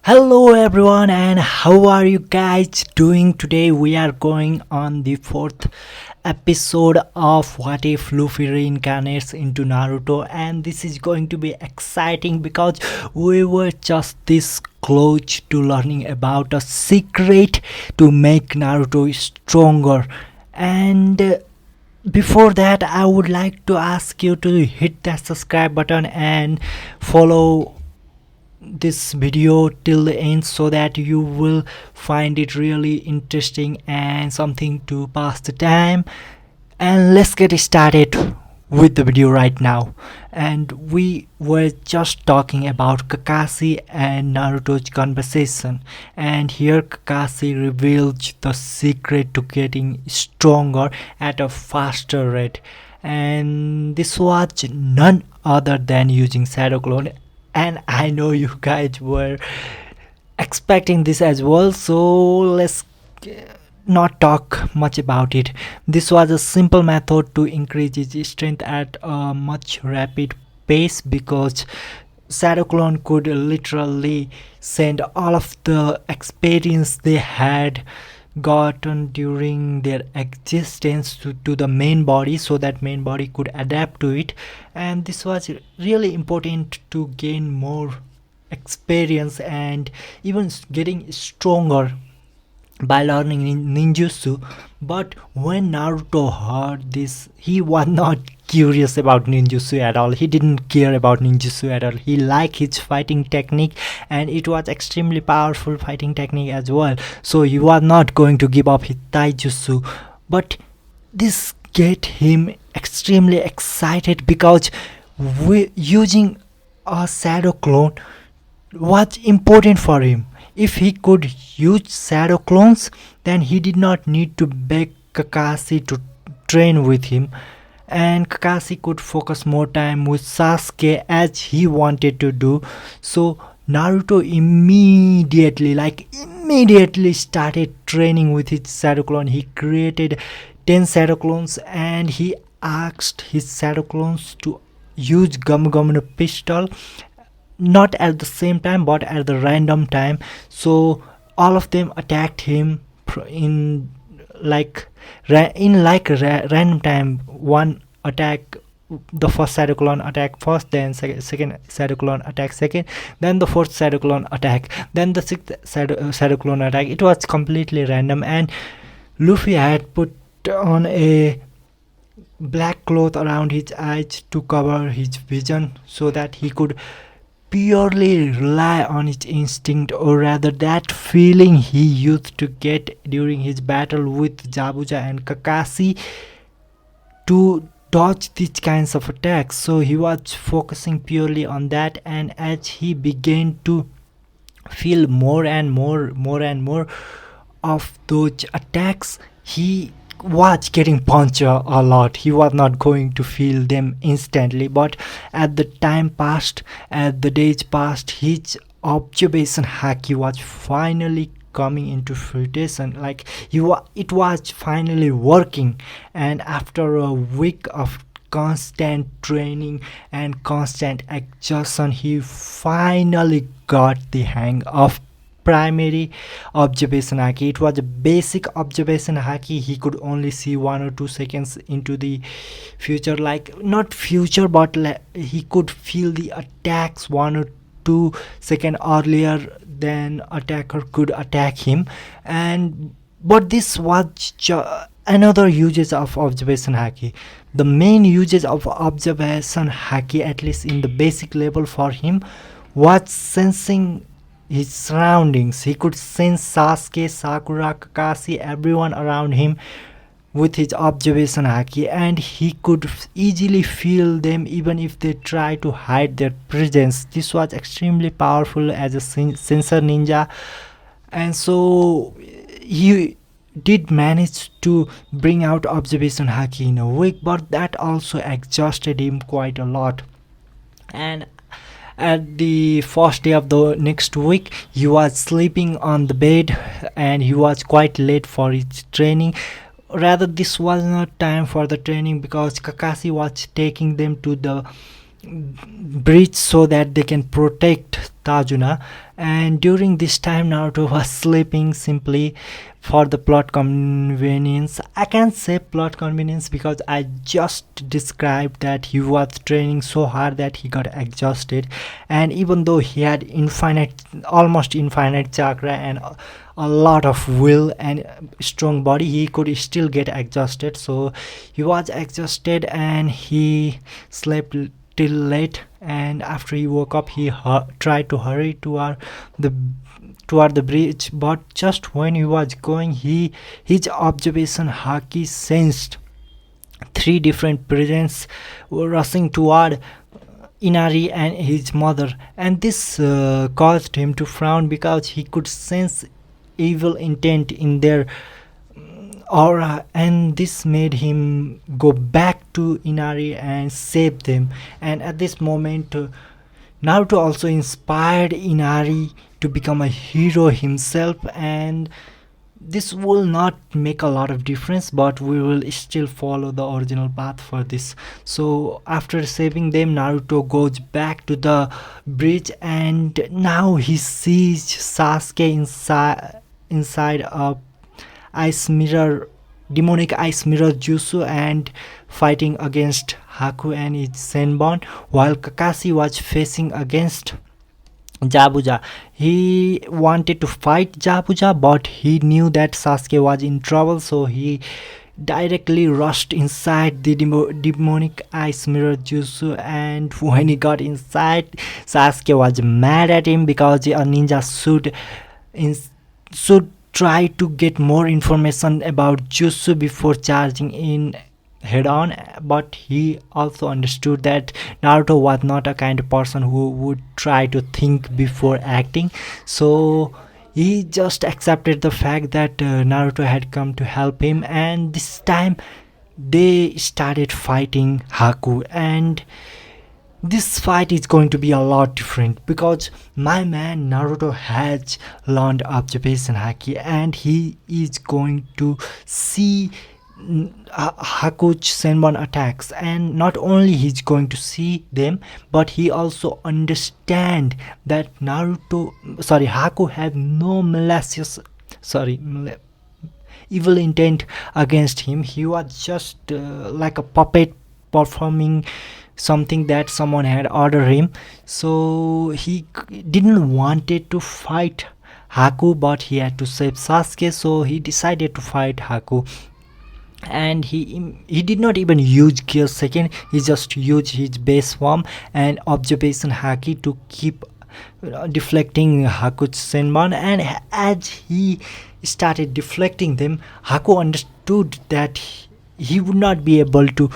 Hello everyone, and how are you guys doing today? We are going on the fourth episode of What If Luffy Reincarnates into Naruto, and this is going to be exciting because we were just this close to learning about a secret to make Naruto stronger. And before that, I would like to ask you to hit that subscribe button and follow this video till the end so that you will find it really interesting and something to pass the time. And let's get started with the video right now. And we were just talking about Kakashi and Naruto's conversation, and here Kakashi reveals the secret to getting stronger at a faster rate, and this was none other than using Shadow Clone. And I know you guys were expecting this as well, so let's not talk much about it. This was a simple method to increase his strength at a much rapid pace because Shadow Clone could literally send all of the experience they had gotten during their existence to the main body so that main body could adapt to it. And this was really important to gain more experience and even getting stronger by learning ninjutsu. But when Naruto heard this, he was not curious about ninjutsu at all. He didn't care about ninjutsu at all. He liked his fighting technique, and it was extremely powerful fighting technique as well. So he was not going to give up his taijutsu. But this get him extremely excited because using a shadow clone was important for him. If he could use shadow clones, then he did not need to beg Kakashi to train with him, and Kakashi could focus more time with Sasuke as he wanted to do. So Naruto immediately started training with his shadow clone. He created 10 shadow clones, and he asked his shadow clones to use Gum Gum pistol, not at the same time but at the random time. So all of them attacked him in random time. One attack, the first shadow clone attack first, then second shadow clone attack second, then the fourth shadow clone attack, then the sixth shadow clone attack. It was completely random, and Luffy had put on a black cloth around his eyes to cover his vision so that he could purely rely on his instinct, or rather that feeling he used to get during his battle with Jabuja and Kakashi, to dodge these kinds of attacks. So he was focusing purely on that, and as he began to feel more and more of those attacks, he was getting punched a lot. He was not going to feel them instantly, but as the time passed, as the days passed, his observation haki was finally coming into fruition. Like it was finally working, and after a week of constant training and constant exhaustion, he finally got the hang of primary observation haki. It was a basic observation haki. He could only see 1 or 2 seconds into the future, like not future, but he could feel the attacks 1 or 2 seconds earlier than attacker could attack him. And but this was another usage of observation haki. The main usage of observation haki, at least in the basic level for him, was sensing his surroundings. He could sense Sasuke, Sakura, Kakashi, everyone around him with his observation haki, and he could easily feel them even if they try to hide their presence. This was extremely powerful as a sensor ninja, and so he did manage to bring out observation haki in a week, but that also exhausted him quite a lot. And at the first day of the next week, he was sleeping on the bed, and he was quite late for his training. Rather, this was not time for the training because Kakashi was taking them to the bridge so that they can protect Tajuna. And during this time, Naruto was sleeping simply for the plot convenience. I can't say plot convenience because I just described that he was training so hard that he got exhausted, and even though he had infinite, almost infinite chakra and a lot of will and strong body, he could still get exhausted. So he was exhausted and he slept till late, and after he woke up he tried to hurry the toward the bridge, but just when he was going, his observation haki sensed three different presents were rushing toward Inari and his mother, and this caused him to frown because he could sense evil intent in their aura, and this made him go back to Inari and save them. And at this moment, Naruto also inspired Inari to become a hero himself, and this will not make a lot of difference, but we will still follow the original path for this. So after saving them, Naruto goes back to the bridge, and now he sees Sasuke inside a ice mirror, demonic ice mirror jutsu, and fighting against Haku and his Senbon, while Kakashi was facing against Jabuja. He wanted to fight Jabuja, but he knew that Sasuke was in trouble, so he directly rushed inside the demonic ice mirror jutsu. And when he got inside, Sasuke was mad at him because a ninja in, should try to get more information about jutsu before charging in head on. But he also understood that Naruto was not a kind of person who would try to think before acting, so he just accepted the fact that Naruto had come to help him. And this time they started fighting Haku, and this fight is going to be a lot different because my man Naruto has learned observation haki, and he is going to see Haku's Senbon attacks, and not only he's going to see them, but he also understand that Haku had no evil intent against him. He was just like a puppet performing something that someone had ordered him. So he didn't wanted to fight Haku, but he had to save Sasuke, so he decided to fight Haku. And he did not even use gear second, he just used his base form and observation haki to keep deflecting Haku's Senbon. And as he started deflecting them, Haku understood that he would not be able to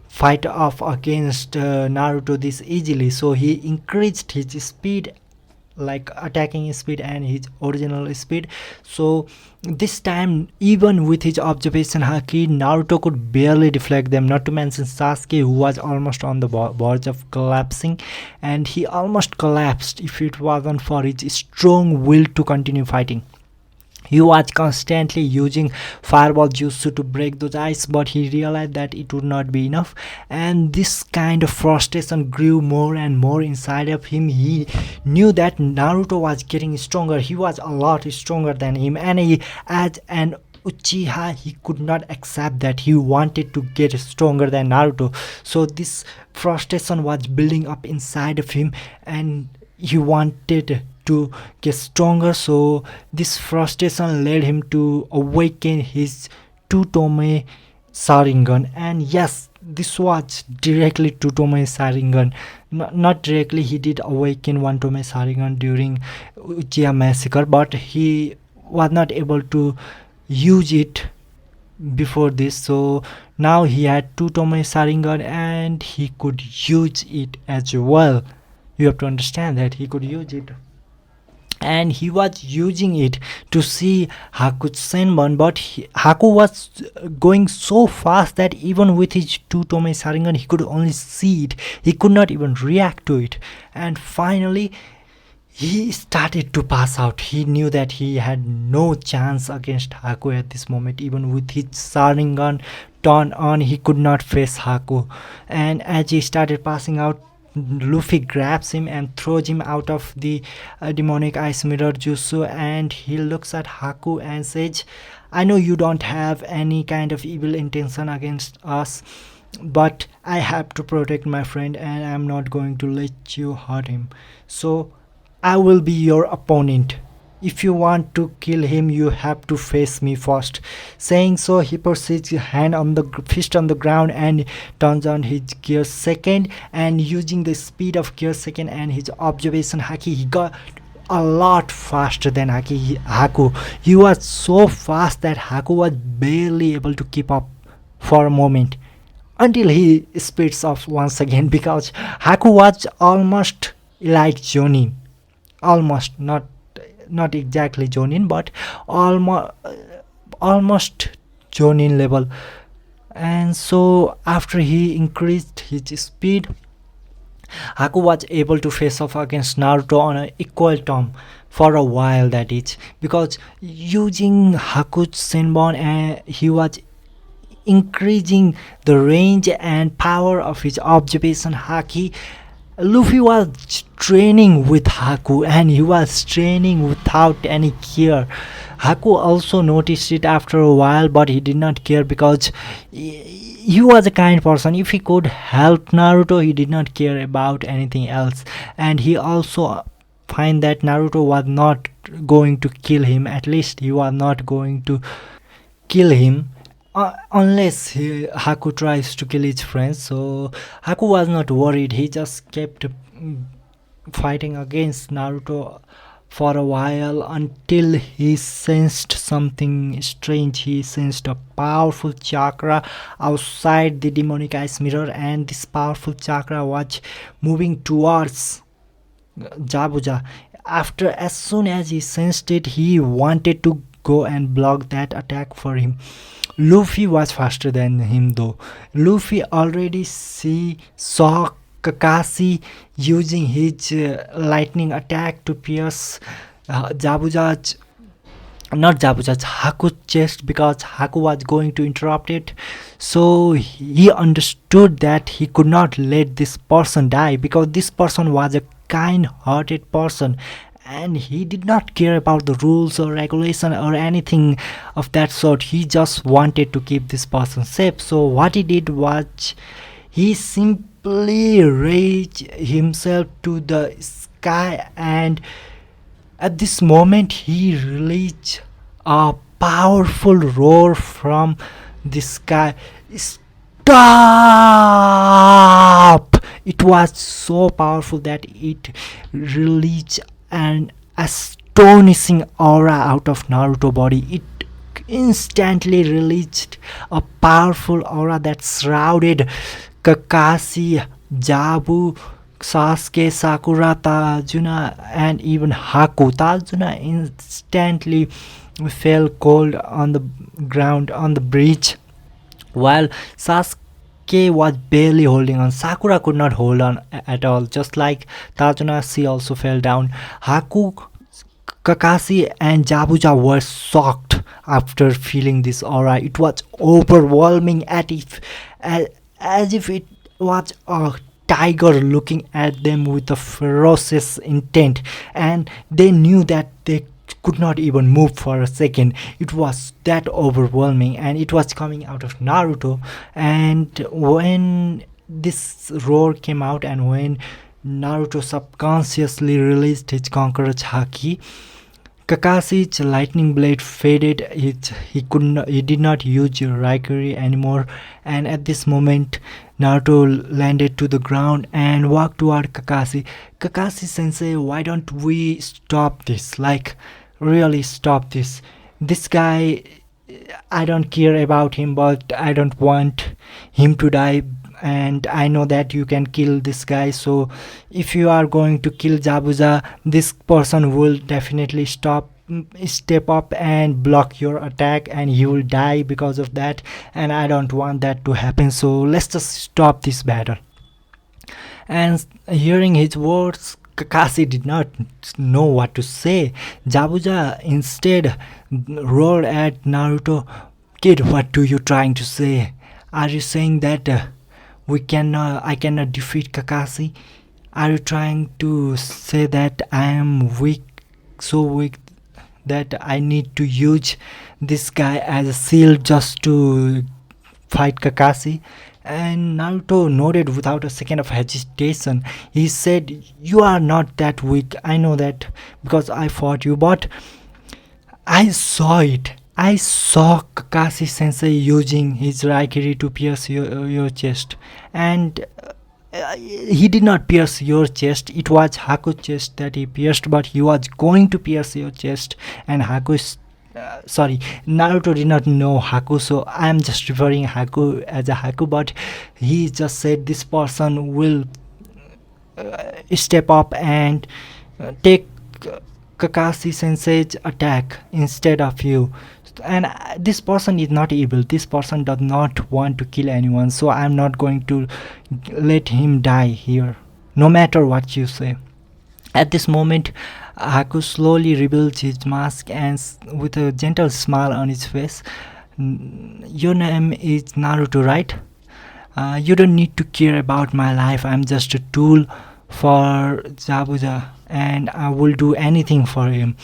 fight off against Naruto this easily, so he increased his speed, like attacking speed and his original speed. So this time, even with his observation haki, Naruto could barely deflect them, not to mention Sasuke, who was almost on the verge of collapsing, and he almost collapsed if it wasn't for his strong will to continue fighting. He was constantly using fireball jutsu to break those ice, but he realized that it would not be enough, and this kind of frustration grew more and more inside of him. He knew that Naruto was getting stronger, he was a lot stronger than him, and as an Uchiha, he could not accept that. He wanted to get stronger than Naruto, so this frustration was building up inside of him, and he wanted to get stronger. So this frustration led him to awaken his Two-Tome Sharingan, and yes, this was directly Two-Tome Sharingan. Not directly, he did awaken One-Tome Sharingan during Uchiha massacre, but he was not able to use it before this. So now he had Two-Tome Sharingan and he could use it as well. You have to understand that he could use it, and he was using it to see Haku's Senbon, but Haku was going so fast that even with his Two-Tome Sharingan he could only see it, he could not even react to it. And finally he started to pass out. He knew that he had no chance against Haku at this moment. Even with his Sharingan turned on, he could not face Haku, and as he started passing out, Luffy grabs him and throws him out of the demonic ice mirror jutsu, and he looks at Haku and says, I know you don't have any kind of evil intention against us, but I have to protect my friend and I'm not going to let you hurt him. So I will be your opponent. If you want to kill him, you have to face me first. Saying so, he puts his hand on the fist on the ground and turns on his gear second. And using the speed of gear second and his observation haki, he got a lot faster than Haku. He was so fast that Haku was barely able to keep up for a moment until he speeds up once again because Haku was almost like Jonin. Almost, not exactly Jonin, but almost Jonin level. And so after he increased his speed, Haku was able to face off against Naruto on an equal term for a while, that is, because using Haku's Senbon, he was increasing the range and power of his observation haki. Luffy was training with Haku and he was training without any care. Haku also noticed it after a while, but he did not care because he was a kind person. If he could help Naruto, he did not care about anything else. And he also find that Naruto was not going to kill him. At least he was not going to kill him unless Haku tries to kill his friends. So Haku was not worried. He just kept fighting against Naruto for a while until he sensed something strange. He sensed a powerful chakra outside the demonic ice mirror, and this powerful chakra was moving towards Jabuja. As soon as he sensed it, he wanted to go and block that attack for him. Luffy was faster than him though. Luffy already saw Kakashi using his lightning attack to pierce Jabuja's not Jabuja's Haku's chest, because Haku was going to interrupt it. So he understood that he could not let this person die because this person was a kind-hearted person and he did not care about the rules or regulation or anything of that sort. He just wanted to keep this person safe. So what he did was he simply raised himself to the sky, and at this moment he released a powerful roar from the sky. Stop! It was so powerful that it released an astonishing aura out of Naruto body. It instantly released a powerful aura that shrouded Kakashi, Jabu, Sasuke, Sakura, Tajuna, and even Haku. Tajuna instantly fell cold on the ground on the bridge, while Sasuke was barely holding on. Sakura could not hold on at all. Just like Tajuna, she also fell down. Haku, Kakashi, and Jabuja were shocked after feeling this aura. It was overwhelming, as if it was a tiger looking at them with a ferocious intent, and they knew that they could not even move for a second. It was that overwhelming, and it was coming out of Naruto. And when this roar came out and when Naruto subconsciously released his Conqueror's Haki, Kakashi's lightning blade faded. He did not use Raikiri anymore, and at this moment Naruto landed to the ground and walked toward Kakashi. Kakashi sensei, why don't we stop this? Like, really stop this. This guy, I don't care about him, but I don't want him to die, and I know that you can kill this guy. So if you are going to kill Jabuza, this person will definitely step up and block your attack, and you will die because of that, and I don't want that to happen. So let's just stop this battle. And hearing his words, Kakashi did not know what to say. Jabuja instead roared at Naruto, "Kid, what are you trying to say? Are you saying that I cannot defeat Kakashi? Are you trying to say that I am weak, so weak that I need to use this guy as a shield just to fight Kakashi? And Naruto nodded without a second of hesitation. He said, "You are not that weak. I know that because I fought you, but I saw it. I saw Kakashi Sensei using his Raikiri to pierce your chest. And he did not pierce your chest. It was Haku's chest that he pierced, but he was going to pierce your chest. And Naruto did not know Haku, so I am just referring Haku as a Haku, but he just said this person will step up and take Kakashi Sensei's attack instead of you. And this person is not evil. This person does not want to kill anyone, so I'm not going to let him die here, no matter what you say. At this moment, Haku slowly reveals his mask and with a gentle smile on his face, Your name is Naruto, right? You don't need to care about my life. I'm just a tool for Zabuza, and I will do anything for him."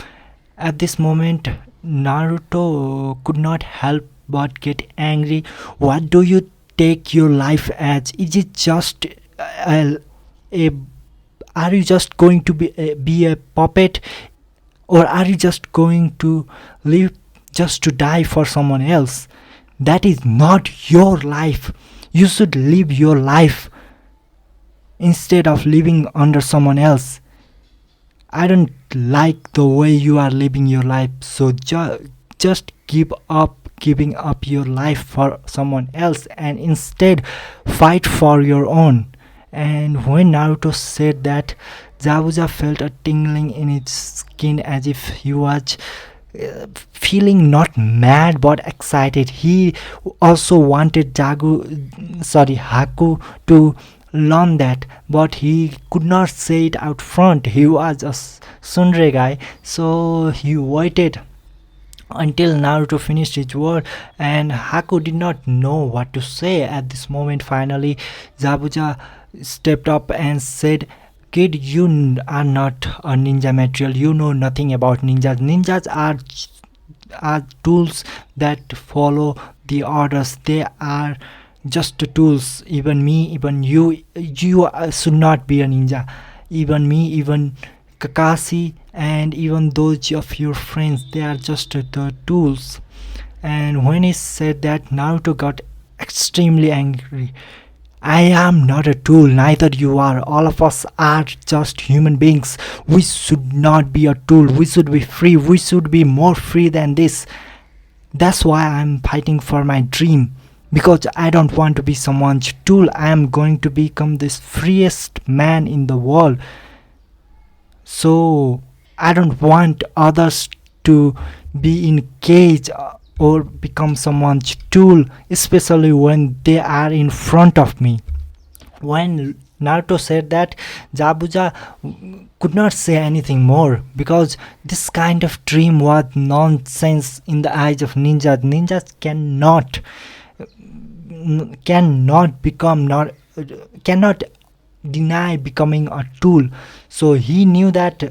At this moment, Naruto could not help but get angry. What do you take your life as? Is it just a are you just going to be a puppet, or are you just going to live just to die for someone else? That is not your life. You should live your life instead of living under someone else. I don't like the way you are living your life, so just give up giving up your life for someone else and instead fight for your own. And when Naruto said that, Zabuza felt a tingling in his skin as if he was feeling not mad but excited. He also wanted Haku to learn that, but he could not say it out front. He was a Sundre guy, so he waited until Naruto finished his word, and Haku did not know what to say at this moment. Finally, Zabuza stepped up and said, "Kid, you are not a ninja material. You know nothing about ninjas. Ninjas are tools that follow the orders. They are just tools. Even me, even you should not be a ninja. Even me, even Kakashi, and even those of your friends, they are just the tools." And when he said that, Naruto got extremely angry. "I am not a tool, neither you are. All of us are just human beings. We should not be a tool. We should be free. We should be more free than this. That's why I'm fighting for my dream. Because I don't want to be someone's tool. I am going to become this freest man in the world. So I don't want others to be in cage or become someone's tool, especially when they are in front of me." When Naruto said that, Zabuza could not say anything more because this kind of dream was nonsense in the eyes of ninjas. Ninjas cannot deny becoming a tool. So he knew that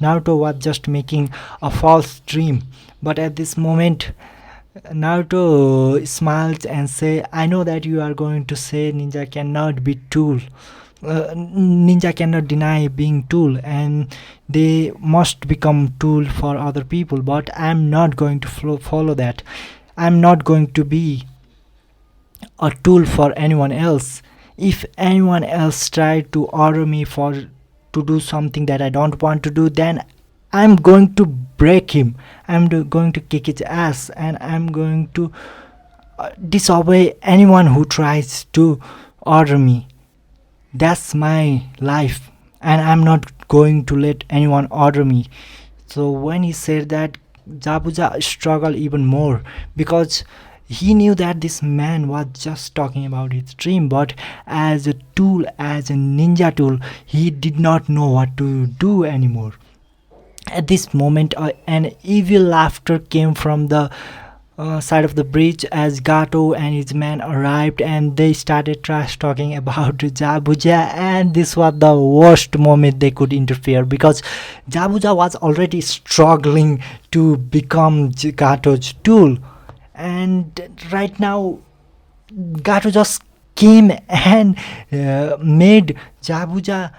Naruto was just making a false dream. But at this moment, Naruto smiles and say, "I know that you are going to say ninja cannot be tool. Ninja cannot deny being tool and they must become tool for other people, but I'm not going to follow that. I'm not going to be a tool for anyone else. If anyone else tried to order me to do something that I don't want to do, then I'm going to break him. I'm going to kick his ass, and I'm going to disobey anyone who tries to order me. That's my life, and I'm not going to let anyone order me." So when he said that, Zabuza struggled even more because he knew that this man was just talking about his dream, but as a tool, as a ninja tool, he did not know what to do anymore. At this moment, an evil laughter came from the side of the bridge as Gato and his men arrived, and they started trash talking about Jabuja, and this was the worst moment they could interfere because Jabuja was already struggling to become Gato's tool, and right now Gato just came and made Jabuja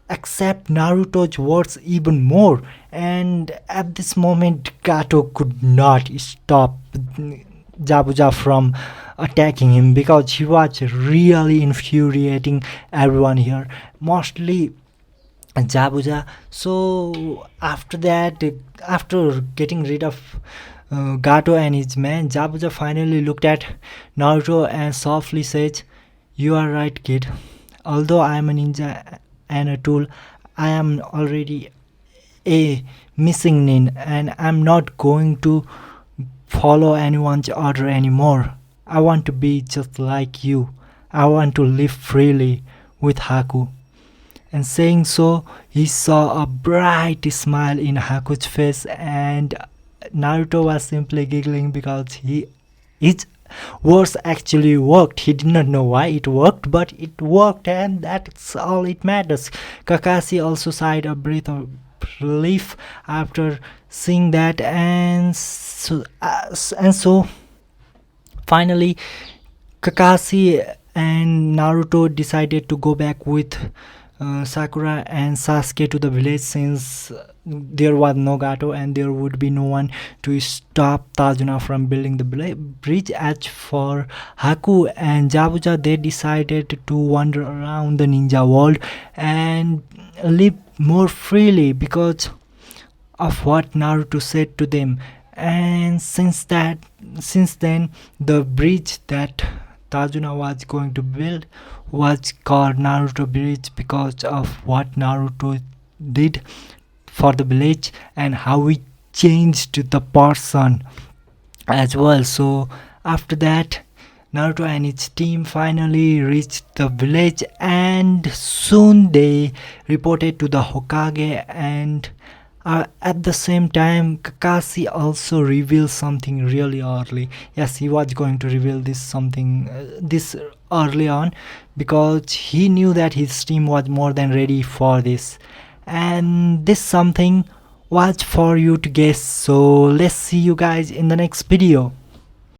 accept Naruto's words even more. And at this moment, Gato could not stop Jabuja from attacking him because he was really infuriating everyone here, mostly Jabuja. So after that, after getting rid of Gato and his men, Jabuja finally looked at Naruto and softly said, "You are right, kid. Although I am a ninja and a tool, I am already a missing nin, and I'm not going to follow anyone's order anymore. I want to be just like you. I want to live freely with Haku." And saying so, he saw a bright smile in Haku's face, and Naruto was simply giggling because his words actually worked. He did not know why it worked, but it worked, and that's all it matters. Kakashi also sighed a breath of relief after seeing that, and so finally Kakashi and Naruto decided to go back with Sakura and Sasuke to the village, since there was no Gato and there would be no one to stop Tajuna from building the bridge. As for Haku and Jabuja, they decided to wander around the ninja world and live more freely because of what Naruto said to them. And since then, the bridge that Tajuna was going to build was called Naruto Bridge because of what Naruto did for the village and how he changed the person as well. So after that, Naruto and his team finally reached the village, and soon they reported to the Hokage. And at the same time, Kakashi also revealed something really early. Yes, he was going to reveal this early on because he knew that his team was more than ready for this. And this something was for you to guess. So let's see you guys in the next video.